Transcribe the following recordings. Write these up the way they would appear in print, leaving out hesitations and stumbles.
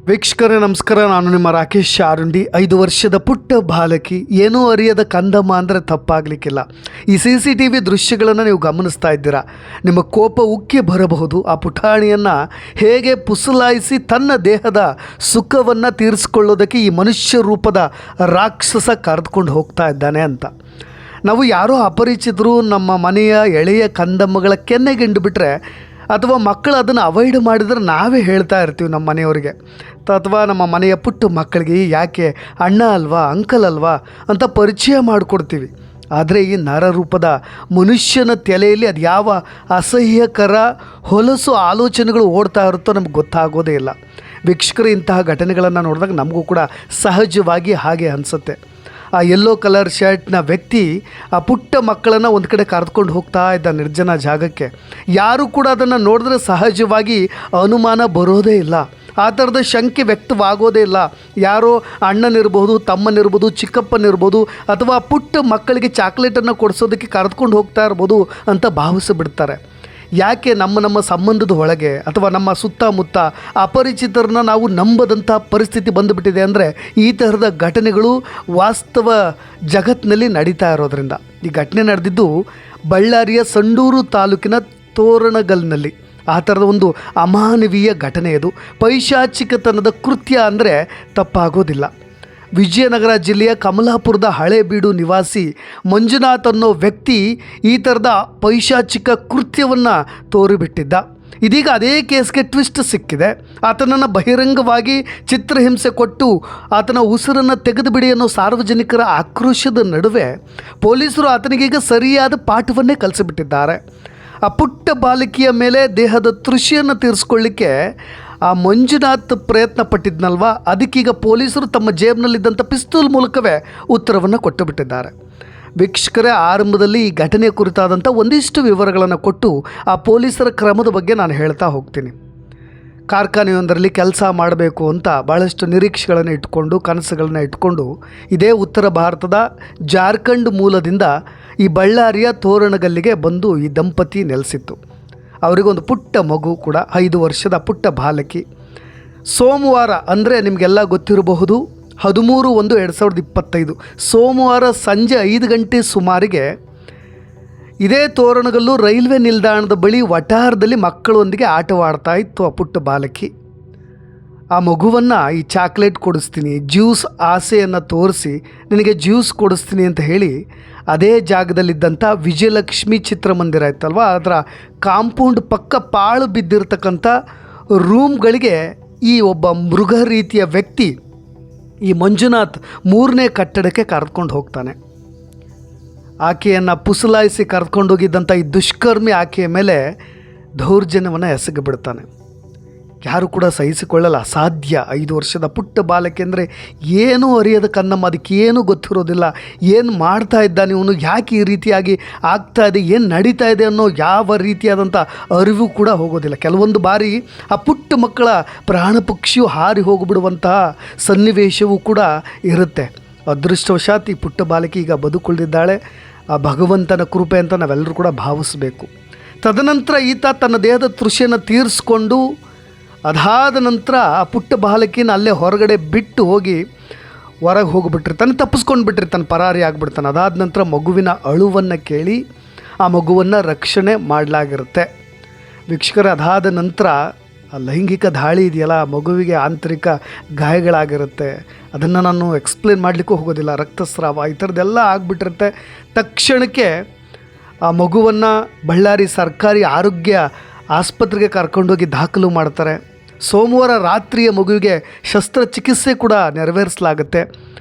ವೀಕ್ಷಕರೇ ನಮಸ್ಕಾರ. ನಾನು ನಿಮ್ಮ ರಾಕೇಶ್ ಆರುಂಡಿ. 5 ವರ್ಷದ ಪುಟ್ಟ ಬಾಲಕಿ, ಏನೂ ಅರಿಯದ ಕಂದಮ್ಮ ಅಂದರೆ ತಪ್ಪಾಗಲಿಕ್ಕಿಲ್ಲ. ಈ CCTV ದೃಶ್ಯಗಳನ್ನು ನೀವು ಗಮನಿಸ್ತಾ ಇದ್ದೀರಾ. ನಿಮ್ಮ ಕೋಪ ಉಕ್ಕಿ ಬರಬಹುದು. ಆ ಪುಟಾಣಿಯನ್ನು ಹೇಗೆ ಪುಸಲಾಯಿಸಿ ತನ್ನ ದೇಹದ ಸುಖವನ್ನು ತೀರಿಸಿಕೊಳ್ಳೋದಕ್ಕೆ ಈ ಮನುಷ್ಯ ರೂಪದ ರಾಕ್ಷಸ ಕರೆದುಕೊಂಡು ಹೋಗ್ತಾ ಇದ್ದಾನೆ ಅಂತ. ನಾವು ಯಾರೋ ಅಪರಿಚಿತರು ನಮ್ಮ ಮನೆಯ ಎಳೆಯ ಕಂದಮ್ಮಗಳ ಕೆನ್ನೆಗಿಂಡು ಬಿಟ್ಟರೆ ಅಥವಾ ಮಕ್ಕಳು ಅದನ್ನು ಅವಾಯ್ಡ್ ಮಾಡಿದರೆ ನಾವೇ ಹೇಳ್ತಾ ಇರ್ತೀವಿ ನಮ್ಮ ಮನೆಯವರಿಗೆ, ಅಥವಾ ನಮ್ಮ ಮನೆಯ ಪುಟ್ಟ ಮಕ್ಕಳಿಗೆ ಯಾಕೆ ಅಣ್ಣ ಅಲ್ವಾ ಅಂಕಲ್ ಅಲ್ವಾ ಅಂತ ಪರಿಚಯ ಮಾಡಿಕೊಡ್ತೀವಿ. ಆದರೆ ಈ ನರರೂಪದ ಮನುಷ್ಯನ ತಲೆಯಲ್ಲಿ ಅದು ಯಾವ ಅಸಹ್ಯಕರ ಹೊಲಸು ಆಲೋಚನೆಗಳು ಓಡ್ತಾ ಇರುತ್ತೋ ನಮ್ಗೆ ಗೊತ್ತಾಗೋದೇ ಇಲ್ಲ. ವೀಕ್ಷಕರು, ಇಂತಹ ಘಟನೆಗಳನ್ನು ನೋಡಿದಾಗ ನಮಗೂ ಕೂಡ ಸಹಜವಾಗಿ ಹಾಗೆ ಅನಿಸುತ್ತೆ. ಆ ಯೆಲ್ಲೋ ಕಲರ್ ಶರ್ಟ್ನ ವ್ಯಕ್ತಿ ಆ ಪುಟ್ಟ ಮಕ್ಕಳನ್ನು ಒಂದು ಕಡೆ ಕರೆದುಕೊಂಡು ಹೋಗ್ತಾ ಇದ್ದ ನಿರ್ಜನ ಜಾಗಕ್ಕೆ. ಯಾರೂ ಕೂಡ ಅದನ್ನು ನೋಡಿದ್ರೆ ಸಹಜವಾಗಿ ಅನುಮಾನ ಬರೋದೇ ಇಲ್ಲ, ಆ ಥರದ ಶಂಕೆ ವ್ಯಕ್ತವಾಗೋದೇ ಇಲ್ಲ. ಯಾರೋ ಅಣ್ಣನಿರ್ಬೋದು, ತಮ್ಮನಿರ್ಬೋದು, ಚಿಕ್ಕಪ್ಪನಿರ್ಬೋದು, ಅಥವಾ ಪುಟ್ಟ ಮಕ್ಕಳಿಗೆ ಚಾಕ್ಲೇಟನ್ನು ಕೊಡಿಸೋದಕ್ಕೆ ಕರೆದುಕೊಂಡು ಹೋಗ್ತಾ ಇರ್ಬೋದು ಅಂತ ಭಾವಿಸಿಬಿಡ್ತಾರೆ. ಯಾಕೆ ನಮ್ಮ ಸಂಬಂಧದ ಒಳಗೆ ಅಥವಾ ನಮ್ಮ ಸುತ್ತಮುತ್ತ ಅಪರಿಚಿತರನ್ನ ನಾವು ನಂಬದಂಥ ಪರಿಸ್ಥಿತಿ ಬಂದುಬಿಟ್ಟಿದೆ ಅಂದರೆ ಈ ಥರದ ಘಟನೆಗಳು ವಾಸ್ತವ ಜಗತ್ತಿನಲ್ಲಿ ನಡೀತಾ ಇರೋದ್ರಿಂದ. ಈ ಘಟನೆ ನಡೆದಿದ್ದು ಬಳ್ಳಾರಿಯ ಸಂಡೂರು ತಾಲೂಕಿನ ತೋರಣಗಲ್ನಲ್ಲಿ. ಆ ಥರದ ಒಂದು ಅಮಾನವೀಯ ಘಟನೆ ಇದು. ಪೈಶಾಚಿಕತನದ ಕೃತ್ಯ ಅಂದರೆ ತಪ್ಪಾಗೋದಿಲ್ಲ. ವಿಜಯನಗರ ಜಿಲ್ಲೆಯ ಕಮಲಾಪುರದ ಹಳೇಬೀಡು ನಿವಾಸಿ ಮಂಜುನಾಥ್ ಅನ್ನೋ ವ್ಯಕ್ತಿ ಈ ಥರದ ಪೈಶಾಚಿಕ ಕೃತ್ಯವನ್ನು ತೋರಿಬಿಟ್ಟಿದ್ದ. ಇದೀಗ ಅದೇ ಕೇಸ್ಗೆ ಟ್ವಿಸ್ಟ್ ಸಿಕ್ಕಿದೆ. ಆತನನ್ನು ಬಹಿರಂಗವಾಗಿ ಚಿತ್ರಹಿಂಸೆ ಕೊಟ್ಟು ಆತನ ಉಸಿರನ್ನು ತೆಗೆದುಬಿಡಿ ಅನ್ನೋ ಸಾರ್ವಜನಿಕರ ಆಕ್ರೋಶದ ನಡುವೆ ಪೊಲೀಸರು ಆತನಿಗೀಗ ಸರಿಯಾದ ಪಾಠವನ್ನೇ ಕಲಿಸಿಬಿಟ್ಟಿದ್ದಾರೆ. ಆ ಪುಟ್ಟ ಬಾಲಕಿಯ ಮೇಲೆ ದೇಹದ ತೃಷಿಯನ್ನು ತೀರಿಸ್ಕೊಳ್ಳಿಕ್ಕೆ ಆ ಮಂಜುನಾಥ್ ಪ್ರಯತ್ನ ಪಟ್ಟಿದ್ನಲ್ವ, ಅದಕ್ಕೀಗ ಪೊಲೀಸರು ತಮ್ಮ ಜೇಬ್ನಲ್ಲಿದ್ದಂಥ ಪಿಸ್ತೂಲ್ ಮೂಲಕವೇ ಉತ್ತರವನ್ನು ಕೊಟ್ಟು ಬಿಟ್ಟಿದ್ದಾರೆ. ವೀಕ್ಷಕರೇ, ಆರಂಭದಲ್ಲಿ ಈ ಘಟನೆಯ ಕುರಿತಾದಂಥ ಒಂದಿಷ್ಟು ವಿವರಗಳನ್ನು ಕೊಟ್ಟು ಆ ಪೊಲೀಸರ ಕ್ರಮದ ಬಗ್ಗೆ ನಾನು ಹೇಳ್ತಾ ಹೋಗ್ತೀನಿ. ಕಾರ್ಖಾನೆಯೊಂದರಲ್ಲಿ ಕೆಲಸ ಮಾಡಬೇಕು ಅಂತ ಭಾಳಷ್ಟು ನಿರೀಕ್ಷೆಗಳನ್ನು ಇಟ್ಕೊಂಡು, ಕನಸುಗಳನ್ನು ಇಟ್ಕೊಂಡು ಇದೇ ಉತ್ತರ ಭಾರತದ ಜಾರ್ಖಂಡ್ ಮೂಲದಿಂದ ಈ ಬಳ್ಳಾರಿಯ ತೋರಣಗಲ್ಲಿಗೆ ಬಂದು ಈ ದಂಪತಿ ನೆಲೆಸಿತ್ತು. ಅವರಿಗೊಂದು ಪುಟ್ಟ ಮಗು ಕೂಡ, 5 ವರ್ಷದ ಪುಟ್ಟ ಬಾಲಕಿ. ಸೋಮವಾರ ಅಂದರೆ ನಿಮಗೆಲ್ಲ ಗೊತ್ತಿರಬಹುದು, 13/1/2025 ಸೋಮವಾರ ಸಂಜೆ 5 ಗಂಟೆ ಸುಮಾರಿಗೆ ಇದೇ ತೋರಣಗಲ್ಲು ರೈಲ್ವೆ ನಿಲ್ದಾಣದ ಬಳಿ ವಠಾರದಲ್ಲಿ ಮಕ್ಕಳೊಂದಿಗೆ ಆಟವಾಡ್ತಾ ಇತ್ತು ಆ ಪುಟ್ಟ ಬಾಲಕಿ. ಆ ಮಗುವನ್ನು ಈ ಚಾಕ್ಲೇಟ್ ಕೊಡಿಸ್ತೀನಿ, ಜ್ಯೂಸ್ ಆಸೆಯನ್ನು ತೋರಿಸಿ ನಿನಗೆ ಜ್ಯೂಸ್ ಕೊಡಿಸ್ತೀನಿ ಅಂತ ಹೇಳಿ ಅದೇ ಜಾಗದಲ್ಲಿದ್ದಂಥ ವಿಜಯಲಕ್ಷ್ಮಿ ಚಿತ್ರಮಂದಿರ ಇತ್ತಲ್ವ, ಅದರ ಕಾಂಪೌಂಡ್ ಪಕ್ಕ ಪಾಳು ಬಿದ್ದಿರತಕ್ಕಂಥ ರೂಮ್ಗಳಿಗೆ ಈ ಒಬ್ಬ ಮೃಗ ರೀತಿಯ ವ್ಯಕ್ತಿ ಈ ಮಂಜುನಾಥ್ 3ನೇ ಕಟ್ಟಡಕ್ಕೆ ಕರೆದುಕೊಂಡು ಹೋಗ್ತಾನೆ. ಆಕೆಯನ್ನು ಪುಸಲಾಯಿಸಿ ಕರೆದುಕೊಂಡೋಗಿದ್ದಂಥ ಈ ದುಷ್ಕರ್ಮಿ ಆಕೆಯ ಮೇಲೆ ದೌರ್ಜನ್ಯವನ್ನು ಎಸಗಿಬಿಡ್ತಾನೆ. ಯಾರು ಕೂಡ ಸಹಿಸಿಕೊಳ್ಳಲು ಅಸಾಧ್ಯ. 5 ವರ್ಷದ ಪುಟ್ಟ ಬಾಲಕಿ ಅಂದರೆ ಏನೂ ಅರಿಯದ ಕನ್ನಮ್ಮ, ಅದಕ್ಕೆ ಏನೂ ಗೊತ್ತಿರೋದಿಲ್ಲ. ಏನು ಮಾಡ್ತಾ ಇದ್ದಾನೆ ಇವನು, ಯಾಕೆ ಈ ರೀತಿಯಾಗಿ ಆಗ್ತಾ ಇದೆ, ಏನು ನಡೀತಾ ಇದೆ ಅನ್ನೋ ಯಾವ ರೀತಿಯಾದಂಥ ಅರಿವು ಕೂಡ ಹೋಗೋದಿಲ್ಲ. ಕೆಲವೊಂದು ಬಾರಿ ಆ ಪುಟ್ಟ ಮಕ್ಕಳ ಪ್ರಾಣ ಪಕ್ಷಿಯು ಹಾರಿ ಹೋಗಿಬಿಡುವಂತಹ ಸನ್ನಿವೇಶವೂ ಕೂಡ ಇರುತ್ತೆ. ಅದೃಷ್ಟವಶಾತ್ ಈ ಪುಟ್ಟ ಬಾಲಕಿ ಈಗ ಬದುಕುಳಿದಿದ್ದಾಳೆ. ಆ ಭಗವಂತನ ಕೃಪೆ ಅಂತ ನಾವೆಲ್ಲರೂ ಕೂಡ ಭಾವಿಸಬೇಕು. ತದನಂತರ ಈತ ತನ್ನ ದೇಹದ ತೃಷಿಯನ್ನು ತೀರಿಸ್ಕೊಂಡು ಅದಾದ ನಂತರ ಆ ಪುಟ್ಟ ಬಾಲಕಿನ ಅಲ್ಲೇ ಹೊರಗಡೆ ಬಿಟ್ಟು ಹೋಗಿ ಹೊರಗೆ ಹೋಗಿಬಿಟ್ಟಿರ್ತಾನೆ, ತಪ್ಪಿಸ್ಕೊಂಡು ಬಿಟ್ಟಿರ್ತಾನೆ, ಪರಾರಿ ಆಗಿಬಿಡ್ತಾನೆ. ಅದಾದ ನಂತರ ಮಗುವಿನ ಅಳುವನ್ನು ಕೇಳಿ ಆ ಮಗುವನ್ನು ರಕ್ಷಣೆ ಮಾಡಲಾಗಿರುತ್ತೆ. ವೀಕ್ಷಕರೇ, ಅದಾದ ನಂತರ ಆ ಲೈಂಗಿಕ ದಾಳಿ ಇದೆಯಲ್ಲ, ಆ ಮಗುವಿಗೆ ಆಂತರಿಕ ಗಾಯಗಳಾಗಿರುತ್ತೆ. ಅದನ್ನು ನಾನು ಎಕ್ಸ್ಪ್ಲೇನ್ ಮಾಡಲಿಕ್ಕೂ ಹೋಗೋದಿಲ್ಲ. ರಕ್ತಸ್ರಾವ ಈ ಥರದ್ದೆಲ್ಲ ಆಗಿಬಿಟ್ಟಿರುತ್ತೆ. ತಕ್ಷಣಕ್ಕೆ ಆ ಮಗುವನ್ನು ಬಳ್ಳಾರಿ ಸರ್ಕಾರಿ ಆರೋಗ್ಯ ಆಸ್ಪತ್ರೆಗೆ ಕರ್ಕೊಂಡೋಗಿ ದಾಖಲು ಮಾಡ್ತಾರೆ. ಸೋಮವಾರ ರಾತ್ರಿಯ ಮಗುವಿಗೆ ಶಸ್ತ್ರಚಿಕಿತ್ಸೆ ಕೂಡ ನೆರವೇರಿಸಲಾಗುತ್ತೆ.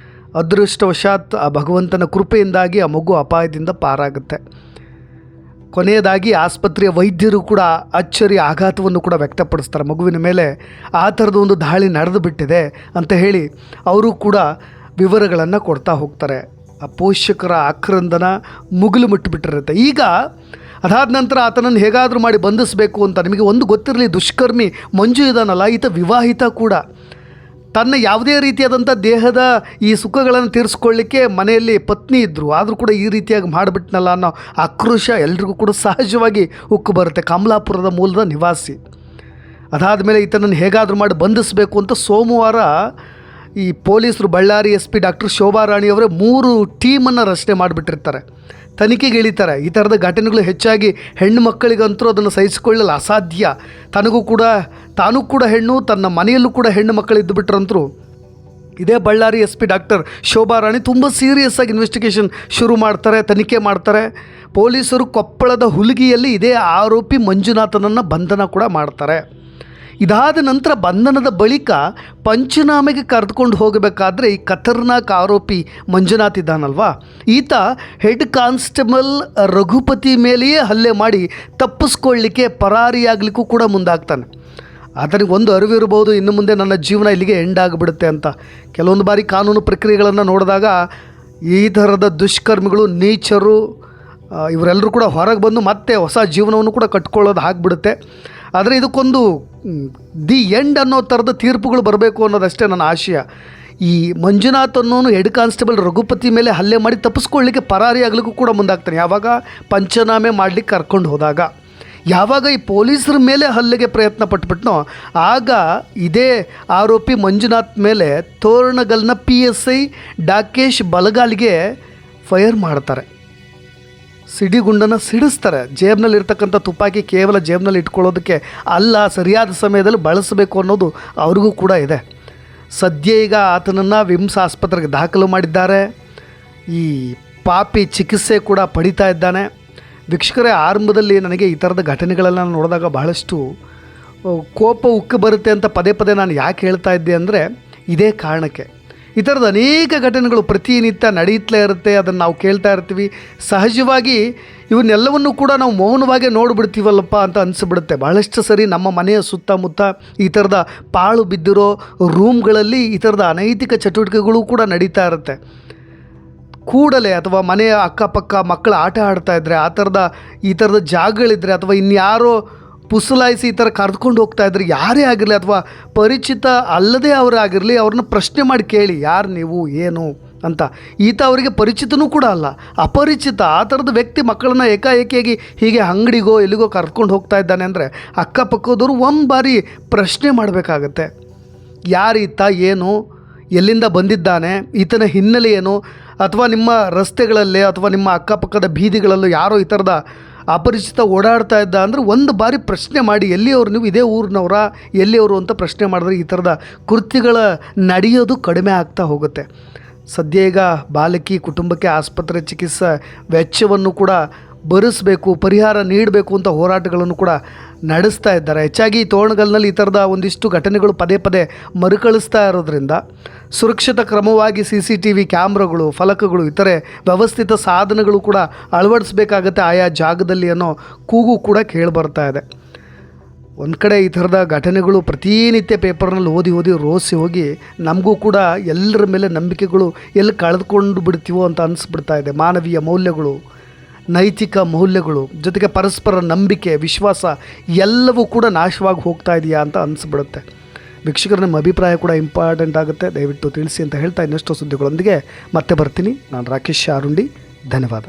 ಅದೃಷ್ಟವಶಾತ್ ಆ ಭಗವಂತನ ಕೃಪೆಯಿಂದಾಗಿ ಆ ಮಗು ಅಪಾಯದಿಂದ ಪಾರಾಗುತ್ತೆ. ಕೊನೆಯದಾಗಿ ಆಸ್ಪತ್ರೆಯ ವೈದ್ಯರು ಕೂಡ ಅಚ್ಚರಿ ಆಘಾತವನ್ನು ಕೂಡ ವ್ಯಕ್ತಪಡಿಸ್ತಾರೆ. ಮಗುವಿನ ಮೇಲೆ ಆ ಥರದ ಒಂದು ದಾಳಿ ನಡೆದು ಬಿಟ್ಟಿದೆ ಅಂತ ಹೇಳಿ ಅವರು ಕೂಡ ವಿವರಗಳನ್ನು ಕೊಡ್ತಾ ಹೋಗ್ತಾರೆ. ಆ ಪೋಷಕರ ಆಕ್ರಂದನ ಮುಗಿಲು ಮುಟ್ಟಿಬಿಟ್ಟಿರುತ್ತೆ. ಈಗ ಅದಾದ ನಂತರ ಆತನನ್ನು ಹೇಗಾದರೂ ಮಾಡಿ ಬಂಧಿಸಬೇಕು ಅಂತ. ನಿಮಗೆ ಒಂದು ಗೊತ್ತಿರಲಿ, ದುಷ್ಕರ್ಮಿ ಮಂಜು ಇದಾನಲ್ಲ, ಈತ ವಿವಾಹಿತ ಕೂಡ. ತನ್ನ ಯಾವುದೇ ರೀತಿಯಾದಂಥ ದೇಹದ ಈ ಸುಖಗಳನ್ನು ತೀರಿಸ್ಕೊಳ್ಳಿಕ್ಕೆ ಮನೆಯಲ್ಲಿ ಪತ್ನಿ ಇದ್ದರು, ಆದರೂ ಕೂಡ ಈ ರೀತಿಯಾಗಿ ಮಾಡಿಬಿಟ್ನಲ್ಲ ಅನ್ನೋ ಆಕ್ರೋಶ ಎಲ್ರಿಗೂ ಕೂಡ ಸಹಜವಾಗಿ ಉಕ್ಕು ಬರುತ್ತೆ. ಕಮಲಾಪುರದ ಮೂಲದ ನಿವಾಸಿ. ಅದಾದಮೇಲೆ ಈತನನ್ನು ಹೇಗಾದರೂ ಮಾಡಿ ಬಂಧಿಸಬೇಕು ಅಂತ ಸೋಮವಾರ ಈ ಪೊಲೀಸರು ಬಳ್ಳಾರಿ SP ಡಾಕ್ಟರ್ ಶೋಭಾ ರಾಣಿಯವರೇ 3 ಟೀಮನ್ನು ರಚನೆ ಮಾಡಿಬಿಟ್ಟಿರ್ತಾರೆ. ತನಿಖೆಗೆ ಇಳಿತಾರೆ. ಈ ಥರದ ಘಟನೆಗಳು ಹೆಚ್ಚಾಗಿ ಹೆಣ್ಣು ಮಕ್ಕಳಿಗಂತೂ ಅದನ್ನು ಸಹಿಸಿಕೊಳ್ಳಲು ಅಸಾಧ್ಯ. ತಾನೂ ಕೂಡ ಹೆಣ್ಣು, ತನ್ನ ಮನೆಯಲ್ಲೂ ಕೂಡ ಹೆಣ್ಣು ಮಕ್ಕಳು ಇದ್ದು ಬಿಟ್ರಂತರೂ ಇದೇ ಬಳ್ಳಾರಿ SP ಡಾಕ್ಟರ್ ಶೋಭಾ ರಾಣಿ ತುಂಬ ಸೀರಿಯಸ್ ಆಗಿ ಇನ್ವೆಸ್ಟಿಗೇಷನ್ ಶುರು ಮಾಡ್ತಾರೆ, ತನಿಖೆ ಮಾಡ್ತಾರೆ. ಪೊಲೀಸರು ಕೊಪ್ಪಳದ ಹುಲಿಗಿಯಲ್ಲಿ ಇದೇ ಆರೋಪಿ ಮಂಜುನಾಥನನ್ನು ಬಂಧನ ಕೂಡ ಮಾಡ್ತಾರೆ. ಇದಾದ ನಂತರ ಬಂಧನದ ಬಳಿಕ ಪಂಚನಾಮೆಗೆ ಕರೆದುಕೊಂಡು ಹೋಗಬೇಕಾದ್ರೆ ಈ ಖತರ್ನಾಕ್ ಆರೋಪಿ ಮಂಜುನಾಥ್ ಇದ್ದಾನಲ್ವಾ, ಈತ ಹೆಡ್ ಕಾನ್ಸ್ಟೇಬಲ್ ರಘುಪತಿ ಮೇಲೆಯೇ ಹಲ್ಲೆ ಮಾಡಿ ತಪ್ಪಿಸ್ಕೊಳ್ಳಿಕ್ಕೆ ಪರಾರಿಯಾಗಲಿಕ್ಕೂ ಕೂಡ ಮುಂದಾಗ್ತಾನೆ. ಆತನಿಗೆ ಒಂದು ಅರಿವಿರ್ಬೋದು, ಇನ್ನು ಮುಂದೆ ನನ್ನ ಜೀವನ ಇಲ್ಲಿಗೆ ಎಂಡ್ ಆಗಿಬಿಡುತ್ತೆ ಅಂತ. ಕೆಲವೊಂದು ಬಾರಿ ಕಾನೂನು ಪ್ರಕ್ರಿಯೆಗಳನ್ನು ನೋಡಿದಾಗ ಈ ಥರದ ದುಷ್ಕರ್ಮಿಗಳು, ನೀಚರು ಇವರೆಲ್ಲರೂ ಕೂಡ ಹೊರಗೆ ಬಂದು ಮತ್ತೆ ಹೊಸ ಜೀವನವನ್ನು ಕೂಡ ಕಟ್ಕೊಳ್ಳೋದು ಆಗಿಬಿಡುತ್ತೆ. ಆದರೆ ಇದಕ್ಕೊಂದು ದಿ ಎಂಡ್ ಅನ್ನೋ ಥರದ ತೀರ್ಪುಗಳು ಬರಬೇಕು ಅನ್ನೋದಷ್ಟೇ ನನ್ನ ಆಶಯ. ಈ ಮಂಜುನಾಥ್ ಅನ್ನೋನು ಹೆಡ್ ಕಾನ್ಸ್ಟೇಬಲ್ ರಘುಪತಿ ಮೇಲೆ ಹಲ್ಲೆ ಮಾಡಿ ತಪ್ಪಿಸ್ಕೊಳ್ಳಿಕ್ಕೆ ಪರಾರಿ ಆಗಲಿಕ್ಕೂ ಕೂಡ ಮುಂದಾಗ್ತಾನೆ. ಯಾವಾಗ ಪಂಚನಾಮೆ ಮಾಡಲಿಕ್ಕೆ ಕರ್ಕೊಂಡು ಹೋದಾಗ, ಯಾವಾಗ ಈ ಪೊಲೀಸರ ಮೇಲೆ ಹಲ್ಲೆಗೆ ಪ್ರಯತ್ನ ಪಟ್ಬಿಟ್ನೋ ಆಗ ಇದೇ ಆರೋಪಿ ಮಂಜುನಾಥ್ ಮೇಲೆ ತೋರಣಗಲ್ನ PSI ಡಾಕೇಶ್ ಬಲಗಾಲಿಗೆ ಫೈರ್ ಮಾಡ್ತಾರೆ. ಸಿಡಿಗುಂಡನ್ನು ಸಿಡಿಸ್ತಾರೆ. ಜೇಬ್ನಲ್ಲಿರ್ತಕ್ಕಂಥ ತುಪಾಕಿ ಕೇವಲ ಜೇಬ್ನಲ್ಲಿ ಇಟ್ಕೊಳ್ಳೋದಕ್ಕೆ ಅಲ್ಲ, ಸರಿಯಾದ ಸಮಯದಲ್ಲಿ ಬಳಸಬೇಕು ಅನ್ನೋದು ಅವ್ರಿಗೂ ಕೂಡ ಇದೆ. ಸದ್ಯ ಈಗ ಆತನನ್ನು ವಿಮ್ಸ್ ಆಸ್ಪತ್ರೆಗೆ ದಾಖಲು ಮಾಡಿದ್ದಾರೆ. ಈ ಪಾಪಿ ಚಿಕಿತ್ಸೆ ಕೂಡ ಪಡಿತಾ ಇದ್ದಾನೆ. ವೀಕ್ಷಕರೇ, ಆರಂಭದಲ್ಲಿ ನನಗೆ ಈ ಥರದ ಘಟನೆಗಳನ್ನು ನೋಡಿದಾಗ ಬಹಳಷ್ಟು ಕೋಪ ಉಕ್ಕಿ ಬರುತ್ತೆ ಅಂತ ಪದೇ ಪದೇ ನಾನು ಯಾಕೆ ಹೇಳ್ತಾ ಇದ್ದೆ ಅಂದರೆ ಇದೇ ಕಾರಣಕ್ಕೆ. ಈ ಥರದ ಅನೇಕ ಘಟನೆಗಳು ಪ್ರತಿನಿತ್ಯ ನಡೀತಲೇ ಇರುತ್ತೆ, ಅದನ್ನು ನಾವು ಕೇಳ್ತಾ ಇರ್ತೀವಿ. ಸಹಜವಾಗಿ ಇವನ್ನೆಲ್ಲವನ್ನೂ ಕೂಡ ನಾವು ಮೌನವಾಗಿ ನೋಡಿಬಿಡ್ತೀವಲ್ಲಪ್ಪ ಅಂತ ಅನಿಸ್ಬಿಡುತ್ತೆ. ಭಾಳಷ್ಟು ಸರಿ ನಮ್ಮ ಮನೆಯ ಸುತ್ತಮುತ್ತ ಈ ಥರದ ಪಾಳು ಬಿದ್ದಿರೋ ರೂಮ್ಗಳಲ್ಲಿ ಈ ಥರದ ಅನೈತಿಕ ಚಟುವಟಿಕೆಗಳು ಕೂಡ ನಡೀತಾ ಇರುತ್ತೆ. ಕೂಡಲೇ ಅಥವಾ ಮನೆಯ ಅಕ್ಕಪಕ್ಕ ಮಕ್ಕಳು ಆಟ ಆಡ್ತಾ ಇದ್ದರೆ, ಈ ಥರದ ಜಾಗಗಳಿದ್ದರೆ, ಅಥವಾ ಇನ್ಯಾರೋ ಪುಸಲಾಯಿಸಿ ಈ ಥರ ಕರೆದುಕೊಂಡು ಹೋಗ್ತಾ ಇದ್ರೆ, ಯಾರೇ ಆಗಿರಲಿ ಅಥವಾ ಪರಿಚಿತ ಅಲ್ಲದೇ ಅವರಾಗಿರಲಿ, ಅವ್ರನ್ನ ಪ್ರಶ್ನೆ ಮಾಡಿ ಕೇಳಿ, ಯಾರು ನೀವು, ಏನು ಅಂತ. ಈತ ಅವರಿಗೆ ಪರಿಚಿತನೂ ಕೂಡ ಅಲ್ಲ, ಅಪರಿಚಿತ. ಆ ಥರದ ವ್ಯಕ್ತಿ ಮಕ್ಕಳನ್ನ ಏಕಾಏಕಿಯಾಗಿ ಹೀಗೆ ಅಂಗಡಿಗೋ ಎಲ್ಲಿಗೋ ಕರ್ಕೊಂಡು ಹೋಗ್ತಾ ಇದ್ದಾನೆ ಅಂದರೆ ಅಕ್ಕಪಕ್ಕದವರು ಒಂದು ಬಾರಿ ಪ್ರಶ್ನೆ ಮಾಡಬೇಕಾಗತ್ತೆ. ಯಾರೀತ, ಏನು, ಎಲ್ಲಿಂದ ಬಂದಿದ್ದಾನೆ, ಈತನ ಹಿನ್ನೆಲೆ ಏನು, ಅಥವಾ ನಿಮ್ಮ ರಸ್ತೆಗಳಲ್ಲೇ ಅಥವಾ ನಿಮ್ಮ ಅಕ್ಕಪಕ್ಕದ ಬೀದಿಗಳಲ್ಲೂ ಯಾರೋ ಈ ಥರದ ಅಪರಿಚಿತ ಓಡಾಡ್ತಾ ಇದ್ದ ಅಂದರೆ ಒಂದು ಬಾರಿ ಪ್ರಶ್ನೆ ಮಾಡಿ, ಎಲ್ಲಿಯವರು ನೀವು, ಇದೇ ಊರಿನವರ, ಎಲ್ಲಿಯವರು ಅಂತ ಪ್ರಶ್ನೆ ಮಾಡಿದ್ರೆ ಈ ಥರದ ಕೃತ್ಯಗಳ ನಡೆಯೋದು ಕಡಿಮೆ ಆಗ್ತಾ ಹೋಗುತ್ತೆ. ಸದ್ಯ ಈಗ ಬಾಲಕಿ ಕುಟುಂಬಕ್ಕೆ ಆಸ್ಪತ್ರೆ ಚಿಕಿತ್ಸೆ ವೆಚ್ಚವನ್ನು ಕೂಡ ಭರಿಸಬೇಕು, ಪರಿಹಾರ ನೀಡಬೇಕು ಅಂತ ಹೋರಾಟಗಳನ್ನು ಕೂಡ ನಡೆಸ್ತಾ ಇದ್ದಾರೆ. ಹೆಚ್ಚಾಗಿ ತೋರಣಗಲ್ನಲ್ಲಿ ಈ ಥರದ ಒಂದಿಷ್ಟು ಘಟನೆಗಳು ಪದೇ ಪದೇ ಮರುಕಳಿಸ್ತಾ ಇರೋದ್ರಿಂದ ಸುರಕ್ಷಿತ ಕ್ರಮವಾಗಿ CCTV ಕ್ಯಾಮ್ರಾಗಳು, ಫಲಕಗಳು, ಇತರೆ ವ್ಯವಸ್ಥಿತ ಸಾಧನಗಳು ಕೂಡ ಅಳವಡಿಸಬೇಕಾಗತ್ತೆ ಆಯಾ ಜಾಗದಲ್ಲಿ ಅನ್ನೋ ಕೂಗು ಕೂಡ ಕೇಳಿಬರ್ತಾ ಇದೆ. ಒಂದು ಕಡೆ ಈ ಥರದ ಘಟನೆಗಳು ಪ್ರತಿನಿತ್ಯ ಪೇಪರ್ನಲ್ಲಿ ಓದಿ ರೋಸಿ ಹೋಗಿ ನಮಗೂ ಕೂಡ ಎಲ್ಲರ ಮೇಲೆ ನಂಬಿಕೆಗಳು ಎಲ್ಲಿ ಕಳೆದುಕೊಂಡು ಬಿಡ್ತೀವೋ ಅಂತ ಅನಿಸ್ಬಿಡ್ತಾ ಇದೆ. ಮಾನವೀಯ ಮೌಲ್ಯಗಳು, ನೈತಿಕ ಮೌಲ್ಯಗಳು, ಜೊತೆಗೆ ಪರಸ್ಪರ ನಂಬಿಕೆ, ವಿಶ್ವಾಸ ಎಲ್ಲವೂ ಕೂಡ ನಾಶವಾಗಿ ಹೋಗ್ತಾ ಇದೆಯಾ ಅಂತ ಅನಿಸ್ಬಿಡುತ್ತೆ. ವೀಕ್ಷಕರ ನಿಮ್ಮ ಅಭಿಪ್ರಾಯ ಕೂಡ ಇಂಪಾರ್ಟೆಂಟ್ ಆಗುತ್ತೆ, ದಯವಿಟ್ಟು ತಿಳಿಸಿ ಅಂತ ಹೇಳ್ತಾ ಇನ್ನಷ್ಟು ಸುದ್ದಿಗಳೊಂದಿಗೆ ಮತ್ತೆ ಬರ್ತೀನಿ. ನಾನು ರಾಕೇಶ್ ಆರುಂಡಿ, ಧನ್ಯವಾದ.